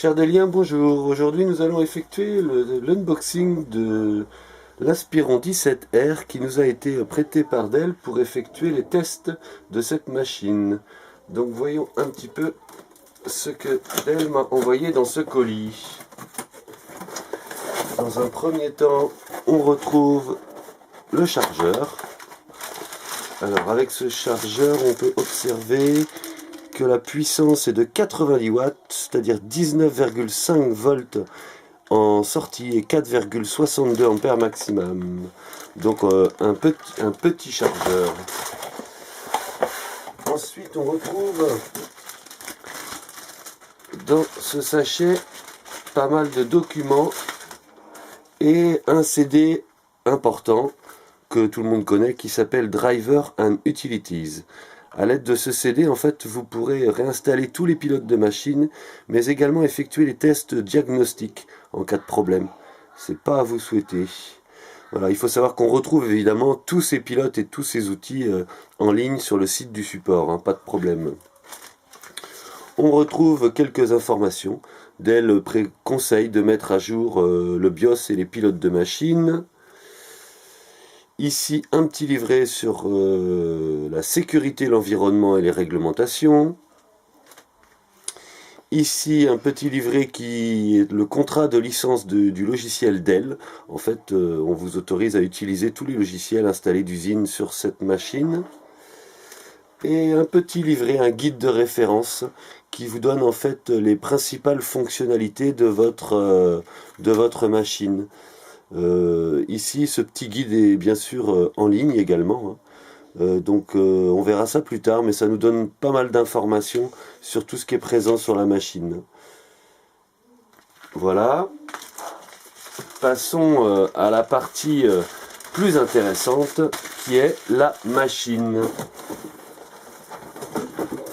Chers Déliens, bonjour. Aujourd'hui, nous allons effectuer l'unboxing de l'Aspiron 17R qui nous a été prêté par Dell pour effectuer les tests de cette machine. Donc, voyons un petit peu ce que Dell m'a envoyé dans ce colis. Dans un premier temps, on retrouve le chargeur. Alors, avec ce chargeur, on peut observer que la puissance est de 90 watts, c'est-à-dire 19,5 volts en sortie et 4,62 ampères maximum. Donc un petit chargeur. Ensuite, on retrouve dans ce sachet pas mal de documents et un CD important que tout le monde connaît qui s'appelle Driver and Utilities. À l'aide de ce CD, en fait, vous pourrez réinstaller tous les pilotes de machine, mais également effectuer les tests diagnostiques en cas de problème. C'est pas à vous souhaiter. Voilà, il faut savoir qu'on retrouve évidemment tous ces pilotes et tous ces outils en ligne sur le site du support, hein, pas de problème. On retrouve quelques informations. Dell conseille de mettre à jour le BIOS et les pilotes de machine. Ici, un petit livret sur la sécurité, l'environnement et les réglementations. Ici, un petit livret qui est le contrat de licence du logiciel Dell. En fait, on vous autorise à utiliser tous les logiciels installés d'usine sur cette machine. Et un petit livret, un guide de référence qui vous donne en fait les principales fonctionnalités de votre machine. Ici, ce petit guide est bien sûr en ligne également, hein. Donc on verra ça plus tard, mais ça nous donne pas mal d'informations sur tout ce qui est présent sur la machine. Voilà. Passons à la partie plus intéressante qui est la machine.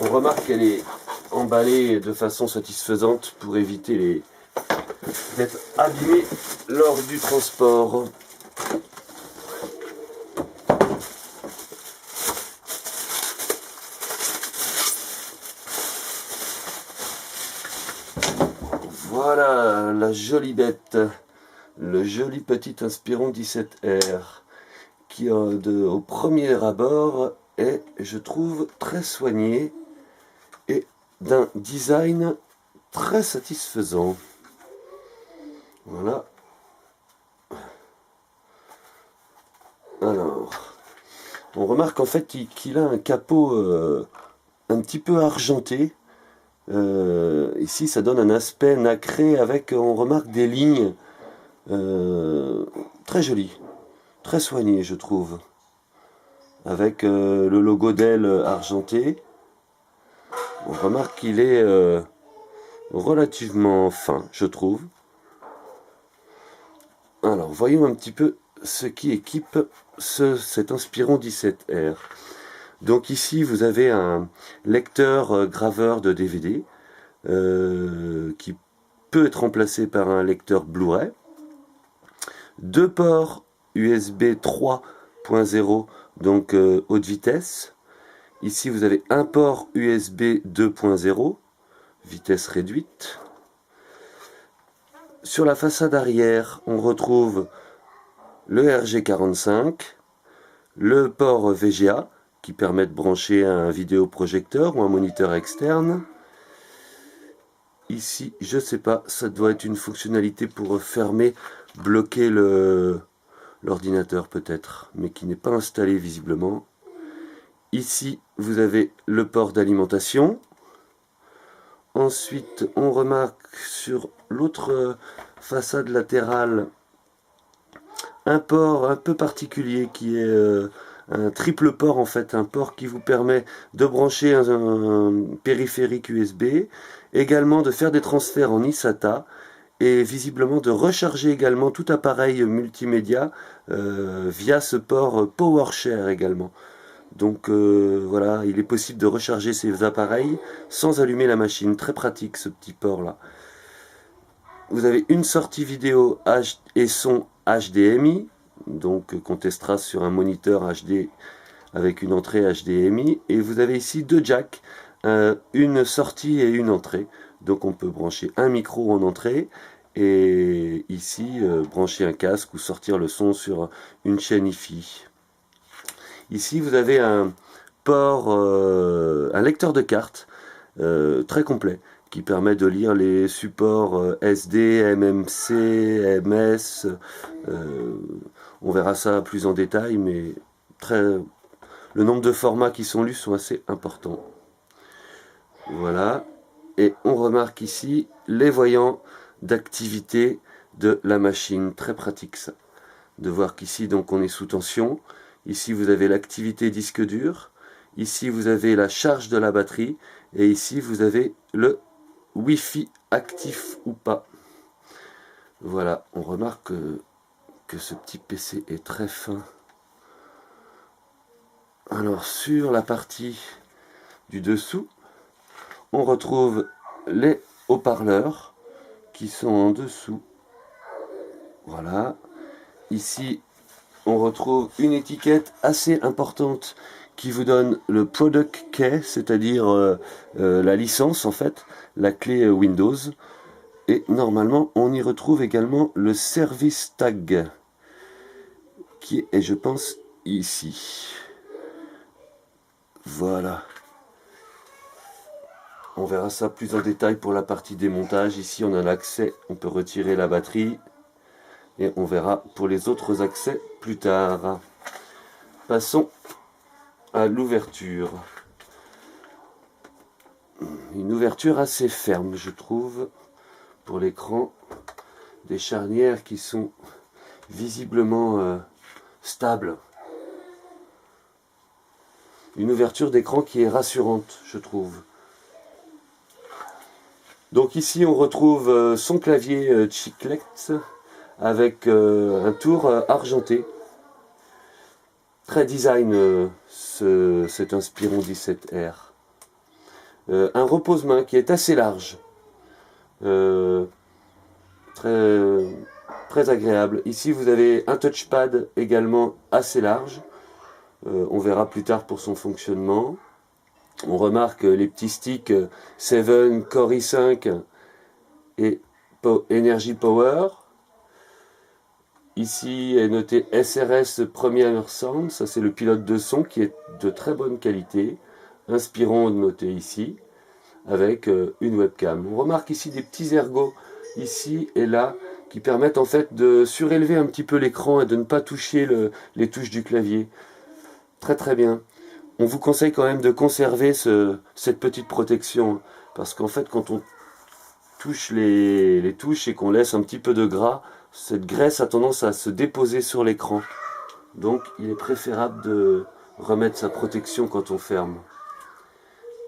On remarque qu'elle est emballée de façon satisfaisante pour éviter d'être abîmé lors du transport. Voilà la jolie bête, le joli petit Inspiron 17R qui au premier abord est, je trouve, très soigné et d'un design très satisfaisant. Voilà. Alors, on remarque en fait qu'il a un capot un petit peu argenté. Ici, ça donne un aspect nacré avec, on remarque, des lignes très jolies, très soignées, je trouve. Avec le logo Dell argenté. On remarque qu'il est relativement fin, je trouve. Alors, voyons un petit peu ce qui équipe cet Inspiron 17R. Donc ici, vous avez un lecteur graveur de DVD qui peut être remplacé par un lecteur Blu-ray. 2 ports USB 3.0, donc haute vitesse. Ici, vous avez un port USB 2.0, vitesse réduite. Sur la façade arrière, on retrouve le RG45, le port VGA qui permet de brancher un vidéoprojecteur ou un moniteur externe. Ici, je sais pas, ça doit être une fonctionnalité pour fermer, bloquer l'ordinateur peut-être, mais qui n'est pas installé visiblement. Ici, vous avez le port d'alimentation. Ensuite, on remarque sur l'autre façade latérale un port un peu particulier qui est un triple port en fait, un port qui vous permet de brancher un périphérique USB, également de faire des transferts en eSATA et visiblement de recharger également tout appareil multimédia via ce port PowerShare également. Donc voilà, il est possible de recharger ces appareils sans allumer la machine. Très pratique ce petit port là. Vous avez une sortie vidéo et son HDMI, donc qu'on testera sur un moniteur HD avec une entrée HDMI. Et vous avez ici deux jacks, une sortie et une entrée. Donc on peut brancher un micro en entrée et ici brancher un casque ou sortir le son sur une chaîne Hi-Fi. Ici vous avez un port, un lecteur de cartes très complet qui permet de lire les supports SD, MMC, MS. On verra ça plus en détail, mais le nombre de formats qui sont lus sont assez importants. Voilà. Et on remarque ici les voyants d'activité de la machine. Très pratique ça. De voir qu'ici donc on est sous tension. Ici vous avez l'activité disque dur. Ici vous avez la charge de la batterie. Et ici vous avez le Wi-Fi actif ou pas. Voilà, on remarque que ce petit PC est très fin. Alors sur la partie du dessous, on retrouve les haut-parleurs qui sont en dessous. Voilà. Ici, on retrouve une étiquette assez importante qui vous donne le product key, c'est-à-dire la licence en fait, la clé Windows. Et normalement, on y retrouve également le service tag, qui est, je pense, ici. Voilà. On verra ça plus en détail pour la partie démontage. Ici, on a l'accès, on peut retirer la batterie. Et on verra pour les autres accès plus tard. Passons à l'ouverture. Une ouverture assez ferme, je trouve, pour l'écran. Des charnières qui sont visiblement stables. Une ouverture d'écran qui est rassurante, je trouve. Donc ici, on retrouve son clavier Chiclets avec un tour argenté. Très design cet Inspiron 17R. Un repose-main qui est assez large. Très agréable. Ici vous avez un touchpad également assez large. On verra plus tard pour son fonctionnement. On remarque les petits sticks 7 Core i5 et Energy Power. Ici est noté SRS Premier Sound, ça c'est le pilote de son qui est de très bonne qualité. Inspiron noté ici, avec une webcam. On remarque ici des petits ergots, ici et là, qui permettent en fait de surélever un petit peu l'écran et de ne pas toucher les touches du clavier. Très très bien. On vous conseille quand même de conserver cette petite protection, parce qu'en fait quand on touche les touches et qu'on laisse un petit peu de gras, cette graisse a tendance à se déposer sur l'écran. Donc il est préférable de remettre sa protection quand on ferme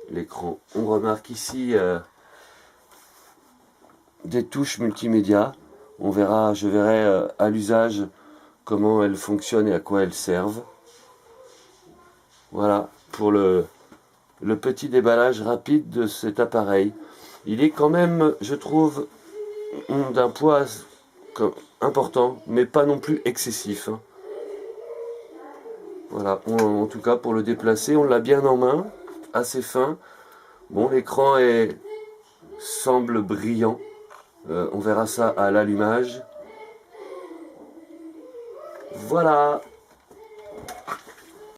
l'écran. On remarque ici des touches multimédia. On verra, je verrai à l'usage comment elles fonctionnent et à quoi elles servent. Voilà pour le petit déballage rapide de cet appareil. Il est quand même, je trouve, d'un poids important, mais pas non plus excessif. Voilà, en tout cas pour le déplacer, on l'a bien en main, assez fin. Bon, l'écran semble brillant. On verra ça à l'allumage. Voilà.